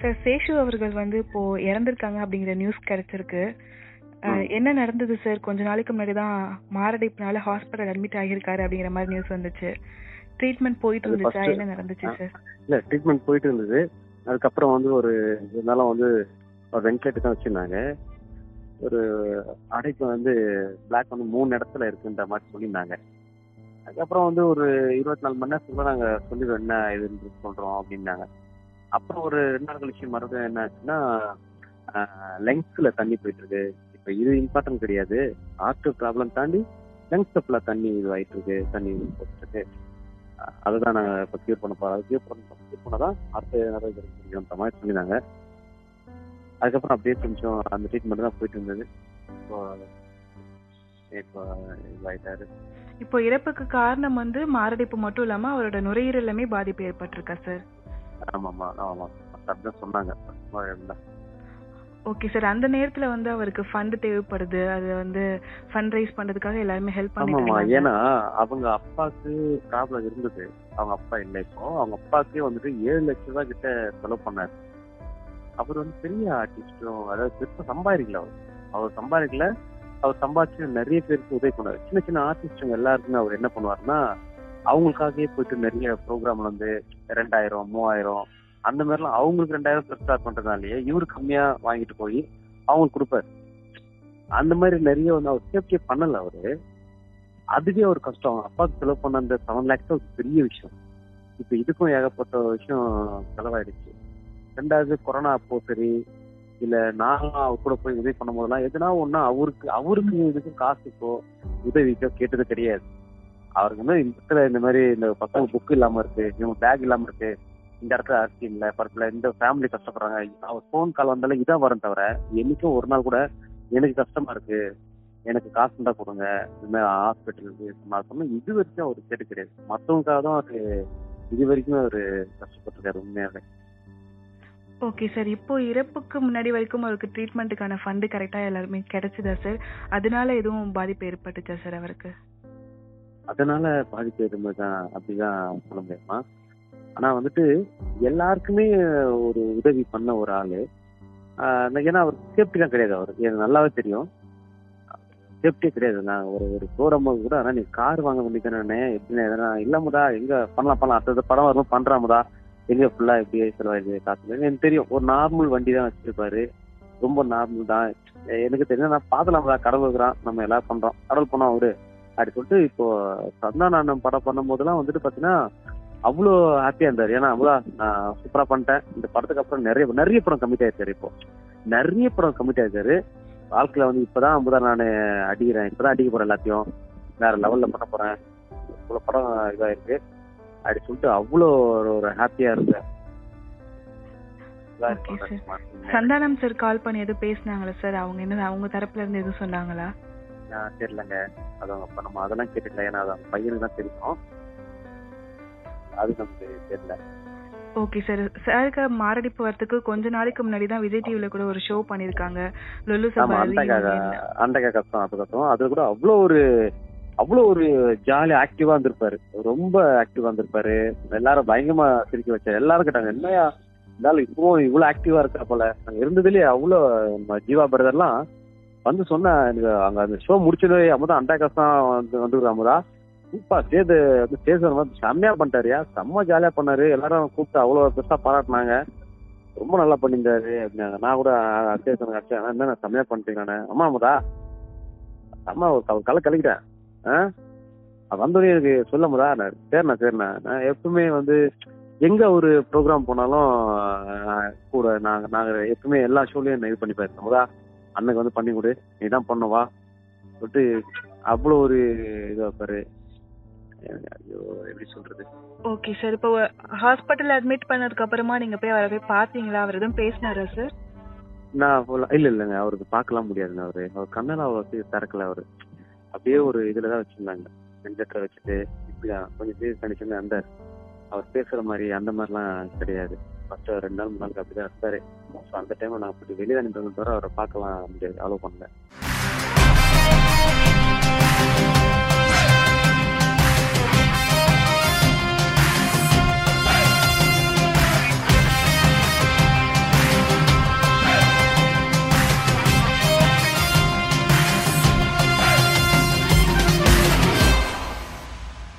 Sir, Seshu அவர்கள் வந்து இப்போ இறந்திருக்காங்க அப்படிங்கிற நியூஸ் கிடைச்சிருக்கு. என்ன நடந்தது சார்? கொஞ்ச நாளைக்கு முன்னாடி தான் மாரடைப்புனால ஹாஸ்பிட்டல் அட்மிட் ஆகியிருக்காரு அப்படிங்கிற மாதிரி நியூஸ் வந்துச்சு. ட்ரீட்மெண்ட் போயிட்டு இருந்துச்சா? என்ன நடந்துச்சு சார்? இல்ல, ட்ரீட்மெண்ட் போயிட்டு இருந்தது. அதுக்கப்புறம் வந்து ஒரு இருந்தாலும் வந்து ஒரு வென்டிலேட்டர் தான் வச்சிருந்தாங்க. ஒரு அடைப்பு வந்து பிளாக் வந்து 3 இடத்துல இருக்குன்ற மாதிரி சொல்லியிருந்தாங்க. அதுக்கப்புறம் வந்து ஒரு 24 மணி நேரத்துக்குள்ள நாங்க சொல்லிடுவோம் என்ன இதுன்னு சொல்றோம் அப்படின்னாங்க. அப்புறம் ஒரு 2 நாள் கழிச்சு மறுபடியும் என்ன ஆச்சுன்னா, லங்ஸ்ல தண்ணி போயிட்டு இருக்கு. இப்ப இது இம்பார்ட்டன்ட் கிடையாது. ஹார்ட் ப்ராப்ளம் தாண்டி லங்ஸ்ல ஃபுல்லா தண்ணி இதுவாயிட்டு இருக்கு, தண்ணி போயிட்டு இருக்கு. அதுதான் நாங்க இப்ப கியூர் பண்ண போறோம். கியூர் பண்ணதான் அடுத்த நிறைய முடியும்ன்ற மாதிரி சொல்லியிருந்தாங்க. அதுக்கப்புறம் அப்படியே கொஞ்சம் அந்த ட்ரீட்மெண்ட் தான் போயிட்டு இருந்தது. இப்போ இதுவாயிட்டாரு. இப்போ இறப்புக்கு காரணம் வந்து மாரடைப்பு மட்டும் இல்லாம அவரோட நுரையீரலுமே பாதிப்பு ஏற்பட்டிருக்கா சார்? ஆமாமா ஆமா, அப்படிதான் சொன்னாங்க. Okay sir. அந்த நேரத்துல வந்து அவருக்கு ஃபண்ட் தேவைப்படுது. அது வந்து ஃபண்ட் ரைஸ் பண்றதுக்காக எல்லாருமே ஹெல்ப் பண்ணிட்டாங்க. ஏன்னா அவங்க அப்பாவுக்கு ப்ராப்ளம் இருந்தது. அவங்க அப்பா இல்லை இப்போ. அவங்க அப்பாவுக்கே வந்துட்டு 7 லட்சம் ரூபாய் கிட்ட செலவு பண்ணாரு. அவர் வந்து பெரிய ஆர்டிஸ்டும், அதாவது பெருசா சம்பாதிக்கல. அவர் சம்பாதிக்கல. அவர் சம்பாதிச்சு நிறைய பேருக்கு உதவி பண்ணாரு. சின்ன சின்ன ஆர்டிஸ்டுங்க எல்லாருக்குமே அவர் என்ன பண்ணுவாருன்னா, அவங்களுக்காகவே போயிட்டு நிறைய ப்ரோக்ராம்ல வந்து 2000 3000 அந்த மாதிரிலாம் அவங்களுக்கு 2000 ஸ்டார்ட் பண்றதுனாலயே இவரு கம்மியா வாங்கிட்டு போய் அவங்களுக்கு கொடுப்பாரு. அந்த மாதிரி நிறைய வந்து அவர் சேஃப்டியே பண்ணல அவரு. அதுவே ஒரு கஷ்டம். அப்பாவுக்கு செலவு பண்ண அந்த 7 lakhs ஒரு பெரிய விஷயம். இப்ப இதுக்கும் ஏகப்பட்ட விஷயம் செலவாயிடுச்சு. 2வது கொரோனா அப்போ சரி, இல்ல நானும் அவர் கூட போய் உதவி பண்ணும் போதெல்லாம் எதுனா ஒண்ணா அவருக்கு இதுக்கு காசுக்கோ உதவிக்கோ கேட்டது கிடையாது. அவருக்கு வந்து இந்த மாதிரி இந்த பசங்க புக் இல்லாம இருக்கு, இவங்க பேக் இல்லாம இருக்கு, இந்த இடத்துல அரிசி இல்ல, பருப்புல இந்த ஃபேமிலி கஷ்டப்படுறாங்க, அவர் போன் கால் வந்தாலும் இதான் வரும் தவிர என்னைக்கும் ஒரு நாள் கூட எனக்கு கஷ்டமா இருக்கு, எனக்கு காசு இருந்தா கொடுங்க, இந்த மாதிரி ஹாஸ்பிட்டலுக்கு சொன்னா இது வரைக்கும் அவரு கேட்டு கிடையாது. மற்றவங்களுக்காக தான் அவரு இது வரைக்கும் அவரு கஷ்டப்பட்டிருக்காரு உண்மையாவே. Okay sir. இப்போ இறப்புக்கு முன்னாடி வரைக்கும் அவருக்கு ட்ரீட்மெண்ட்டுக்கான ஃபண்ட் கரெக்டா எல்லாருமே கிடைச்சதா சார்? அதனால எதுவும் பாதிப்பு ஏற்பட்டுச்சா சார் அவருக்கு? அதனால பாதிப்பு எதுவுமேதான் அப்படிதான் சொல்ல முடியுமா. ஆனா வந்துட்டு எல்லாருக்குமே ஒரு உதவி பண்ண ஒரு ஆளு. ஏன்னா அவர் சேஃப்டிலாம் கிடையாது. அவருக்கு எனக்கு நல்லாவே தெரியும், சேஃப்டியே கிடையாது. நான் ஒரு ப்ரோக்ராம் கூட ஆனா நீ கார் வாங்க வேண்டியதானே எப்படின்னா எதனா இல்லாமதா எங்க பண்ணலாம் அடுத்தது படம் வரும்போது பண்றாமதா எங்க ஃபுல்லா எப்படி செலவாயிடுது காசு எனக்கு தெரியும். ஒரு நார்மல் வண்டி தான் வச்சிருப்பாரு, ரொம்ப நார்மல் தான். எனக்கு தெரியும், நான் பாத்தலாம்தா கடவுள் இருக்கிறான், நம்ம எல்லாரும் பண்றோம், கடவுள் பண்ணோம் அவரு அப்படி சொல்லிட்டு. இப்போ சந்தானம் படம் பண்ணும் போதெல்லாம் வந்துட்டு பாத்தீங்கன்னா அவ்வளோ ஹாப்பியா இருந்தாரு. ஏன்னா நான் சூப்பரா பண்ணிட்டேன், இந்த படத்துக்கு அப்புறம் நிறைய படம் கமிட் ஆயிருக்காரு. இப்போ நிறைய படம் கமிட் ஆயிருக்காரு. வாழ்க்கையில வந்து இப்பதான் நான் அடிக்கிறேன், இப்பதான் அடிக்க போறேன், எல்லாத்தையும் வேற லெவல்ல பண்ண போறேன், இவ்வளவு படம் இதாயிருக்கு அப்படி சொல்லிட்டு அவ்வளோ ஒரு ஹாப்பியா இருக்கு. சந்தானம் சார் கால் பண்ணி எதுவும் பேசினாங்களா சார்? அவங்க தரப்புல இருந்து எதுவும் சொன்னாங்களா? தெரியலங்க. அது அவங்க அப்ப நம்ம அதெல்லாம் கேட்டுக்கல. ஏன்னா அது அவங்க பையனுக்கு தான் தெரியும், அது நமக்கு தெரியல. Okay sir. சாருக்கு மாரடைப்பு வரதுக்கு கொஞ்ச நாளைக்கு முன்னாடி தான் விஜய் டிவில கூட ஒரு ஷோ பண்ணிருக்காங்க, லொல்லு சபா. அந்த கஷ்டம் அது கூட அவ்வளோ ஒரு ஜாலியா ஆக்டிவா இருந்திருப்பாரு. ரொம்ப ஆக்டிவா இருந்திருப்பாரு. எல்லாரும் பயங்கரமா சிரிக்க வச்சாரு. எல்லாரும் கேட்டாங்க, என்னையா இருந்தாலும் இப்போ இவ்வளவு ஆக்டிவா இருக்கா போல. நாங்க இருந்ததுலயே அவ்வளோ ஜீவா பிரதர்லாம் வந்து சொன்ன எனக்கு அங்க அந்த ஷோ முடிச்சதே அமுதா அந்த கஷ்டம் வந்துருக்குற அமுதா சூப்பா சேது செம்மையா பண்ணிட்டாருயா, செம்ம ஜாலியா பண்ணாரு. எல்லாரும் கூப்பிட்டு அவ்வளோ பெருசா பாராட்டினாங்க, ரொம்ப நல்லா பண்ணியிருந்தாரு அப்படின்னாங்க. நான் கூட அச்சேன் என்ன செம்மையா பண்ணிட்டேன் நானு. அம்மா அமுதா அம்மா ஒரு கலை கலக்கிட்டேன் வந்தோடனே எனக்கு சொல்ல முதா. சரிண்ணா நான் எப்பவுமே வந்து எங்க ஒரு ப்ரோக்ராம் போனாலும் கூட நாங்க எப்பவுமே எல்லா ஷோலையும் இது பண்ணி போயிருக்கோம். முதா அன்னைக்கு வந்து பண்ணி கொடு, நீ தான் பண்ணுவா சொல்லிட்டு அவ்வளோ ஒரு இது பாரு. ஐயோ எப்படி சொல்றது. Okay sir. இப்போ ஹாஸ்பிட்டல் அட்மிட் பண்ணதுக்கு அப்புறமா நீங்க போய் அவரை போய் பாத்தீங்களா? அவர் எதுவும் பேசினாரா சார்? நான் இல்லைங்க, அவருக்கு பார்க்கலாம் முடியாதுங்க. அவர் கண்ணெல்லாம் அவருக்கு திறக்கல. அவரு அப்படியே ஒரு இதுலதான் வச்சிருந்தாங்க, வெஞ்சட்டரை வச்சுட்டு இப்படிதான் கொஞ்சம் சீரியஸ் கண்டிஷன். அந்த அவர் பேசுற மாதிரி அந்த மாதிரிலாம் கிடையாது. ஃபர்ஸ்ட் 2 நாள் 3 நாளுக்கு அப்படிதான் இருந்தாரு. அந்த டைம்ல நான் அப்படி வெளியே அனுப்பி தவிர அவரை பார்க்கலாம் முடியாது, அலோவ் பண்ணல.